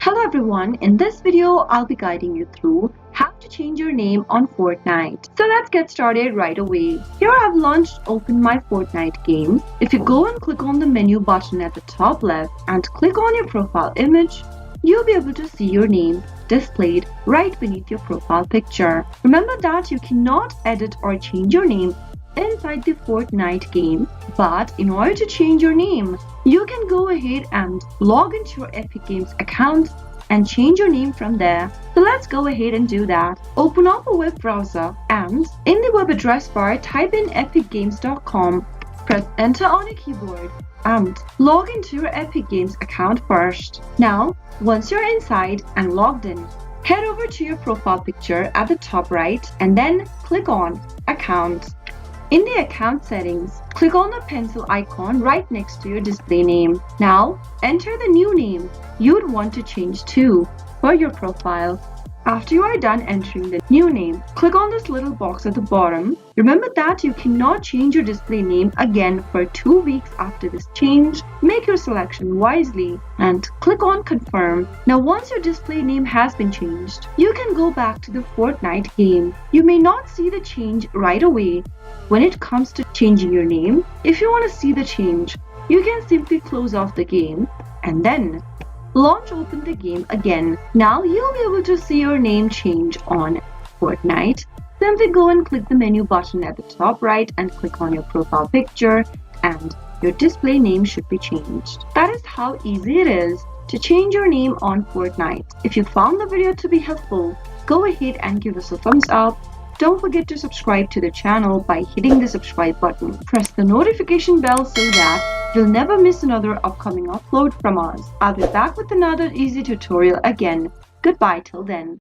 Hello everyone, in this video I'll be guiding you through how to change your name on Fortnite. So let's get started right away. Here I've opened my Fortnite game. If you go and click on the menu button at the top left and click on your profile image, you'll be able to see your name displayed right beneath your profile picture. Remember that you cannot edit or change your name inside the Fortnite game, but in order to change your name, you can go ahead and log into your Epic Games account and change your name from there. So let's go ahead and do that. Open up a web browser and in the web address bar type in epicgames.com, press enter on your keyboard and log into your Epic Games account first. Now, once you're inside and logged in, head over to your profile picture at the top right and then click on Account. In the account settings, click on the pencil icon right next to your display name. Now, enter the new name you'd want to change to for your profile. After you are done entering the new name, click on this little box at the bottom. Remember that you cannot change your display name again for 2 weeks after this change. Make your selection wisely and click on Confirm. Now once your display name has been changed, you can go back to the Fortnite game. You may not see the change right away when it comes to changing your name. If you want to see the change, you can simply close off the game and then open the game again. Now you'll be able to see your name change on Fortnite. Simply go and click the menu button at the top right and click on your profile picture and your display name should be changed. That is how easy it is to change your name on Fortnite. If you found the video to be helpful, go ahead and give us a thumbs up. Don't forget to subscribe to the channel by hitting the subscribe button. Press the notification bell so that you'll never miss another upcoming upload from us. I'll be back with another easy tutorial again. Goodbye till then.